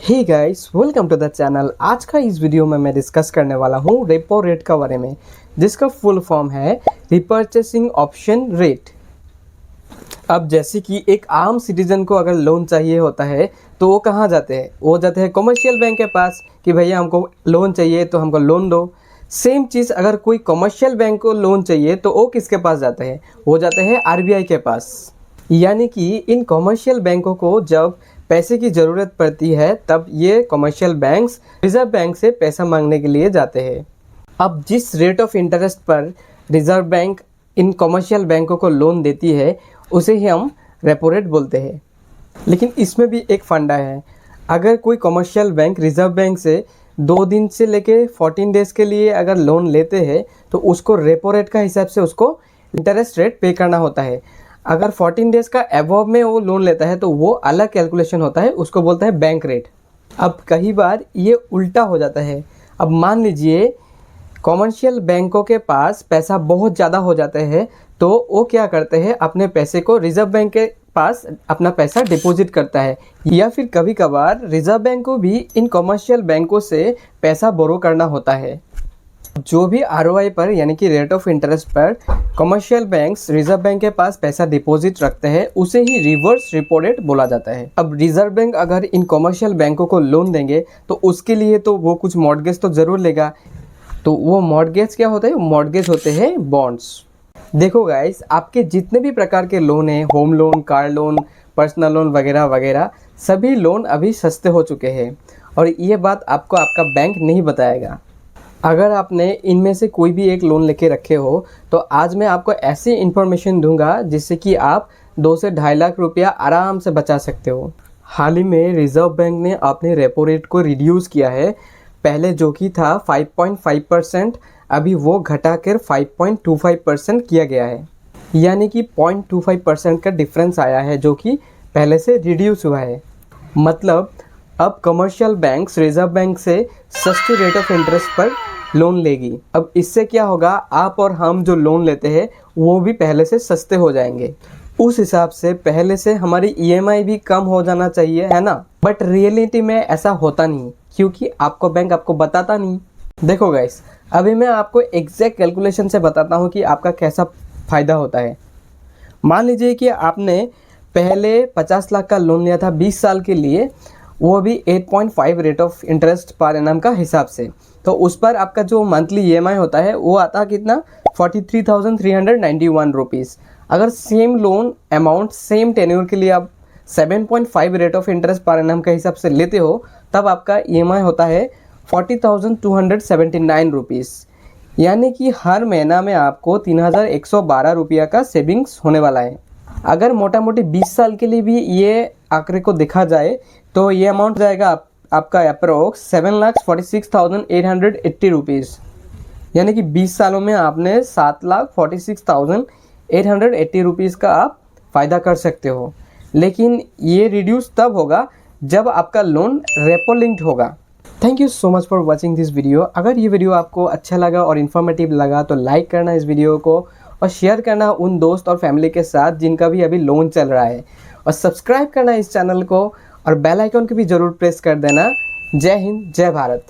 Hey guys, welcome to the channel. आज का इस वीडियो में मैं डिस्कस करने वाला हूँ रेपो रेट का बारे में, जिसका फुल फॉर्म है रिपर्चेसिंग ऑप्शन रेट। अब जैसे कि एक आम सिटीजन को अगर लोन चाहिए होता है तो वो कहाँ जाते हैं? वो जाते हैं कमर्शियल बैंक के पास कि भैया हमको लोन चाहिए तो हमको लोन दो। सेम चीज़ अगर कोई कमर्शियल बैंक को लोन चाहिए तो वो किसके पास जाते हैं? वो जाते हैं आरबीआई के पास। यानी कि इन कमर्शियल बैंकों को जब पैसे की ज़रूरत पड़ती है तब ये कमर्शियल बैंक्स रिजर्व बैंक से पैसा मांगने के लिए जाते हैं। अब जिस रेट ऑफ इंटरेस्ट पर रिजर्व बैंक इन कमर्शियल बैंकों को लोन देती है उसे ही हम रेपो रेट बोलते हैं। लेकिन इसमें भी एक फंडा है। अगर कोई कमर्शियल बैंक रिजर्व बैंक से 2 दिन से लेके 14 डेज के लिए अगर लोन लेते हैं तो उसको रेपो रेट का हिसाब से उसको इंटरेस्ट रेट पे करना होता है। अगर 14 डेज का अबव में वो लोन लेता है तो वो अलग कैलकुलेशन होता है, उसको बोलता है बैंक रेट। अब कई बार ये उल्टा हो जाता है। अब मान लीजिए कमर्शियल बैंकों के पास पैसा बहुत ज़्यादा हो जाता है तो वो क्या करते हैं, अपने पैसे को रिजर्व बैंक के पास अपना पैसा डिपॉजिट करता है, या फिर कभी कभार रिजर्व बैंक को भी इन कमर्शियल बैंकों से पैसा बोरो करना होता है। जो भी आरओआई पर यानी कि रेट ऑफ इंटरेस्ट पर कमर्शियल बैंक्स रिजर्व बैंक के पास पैसा डिपॉजिट रखते हैं उसे ही रिवर्स रेपो रेट बोला जाता है। अब रिजर्व बैंक अगर इन कमर्शियल बैंकों को लोन देंगे तो उसके लिए तो वो कुछ मॉर्गेज तो ज़रूर लेगा। तो वो मॉर्गेज क्या होता है? मॉर्गेज होते हैं बॉन्ड्स। देखो गाइस, आपके जितने भी प्रकार के लोन हैं, home loan, car loan, personal loan वगैरह वगैरह, सभी लोन अभी सस्ते हो चुके हैं और ये बात आपको आपका बैंक नहीं बताएगा। अगर आपने इनमें से कोई भी एक लोन लेके रखे हो तो आज मैं आपको ऐसी इन्फॉर्मेशन दूंगा जिससे कि आप 2 से 2.5 लाख रुपया आराम से बचा सकते हो। हाल ही में रिजर्व बैंक ने अपने रेपो रेट को रिड्यूस किया है। पहले जो कि था 5.5%, अभी वो घटाकर 5.25% किया गया है। यानी कि 0.25% का डिफरेंस आया है जो कि पहले से रिड्यूस हुआ है। मतलब अब कमर्शियल बैंक्स रिजर्व बैंक से सस्ते रेट ऑफ इंटरेस्ट पर लोन लेगी। अब इससे क्या होगा, आप और हम जो लोन लेते हैं वो भी पहले से सस्ते हो जाएंगे। उस हिसाब से पहले से हमारी ईएमआई भी कम हो जाना चाहिए, है ना? बट रियलिटी में ऐसा होता नहीं क्योंकि आपको बैंक आपको बताता नहीं। देखो गाइस, अभी मैं आपको एग्जैक्ट कैलकुलेशन से बताता हूँ कि आपका कैसा फ़ायदा होता है। मान लीजिए कि आपने पहले 50 लाख का लोन लिया था 20 साल के लिए, वो भी 8.5 rate of interest per annum का हिसाब से। तो उस पर आपका जो मंथली ईएमआई होता है वो आता कितना? 43,391 रुपीज़। अगर same loan amount same tenure के लिए आप 7.5 rate of interest per annum के हिसाब से लेते हो तब आपका ईएमआई होता है 40,279 रुपीज़। यानी कि हर महीना में आपको 3,112 रुपया का सेविंग्स होने वाला है। अगर मोटा मोटी 20 साल के लिए भी ये आंकड़े को देखा जाए तो ये अमाउंट जाएगा आपका अप्रोक्स 7,46,880 रुपीज़। यानी कि 20 सालों में आपने 7,46,880 रुपीज़ का आप फ़ायदा कर सकते हो। लेकिन ये रिड्यूस तब होगा जब आपका लोन रेपो लिंक्ड होगा। Thank you so much for watching this video. अगर ये वीडियो आपको अच्छा लगा और इन्फॉर्मेटिव लगा तो लाइक करना इस वीडियो को और शेयर करना उन दोस्त और फैमिली के साथ जिनका भी अभी लोन चल रहा है, और सब्सक्राइब करना इस चैनल को और बेल आइकन को भी ज़रूर प्रेस कर देना। जय हिंद, जय भारत।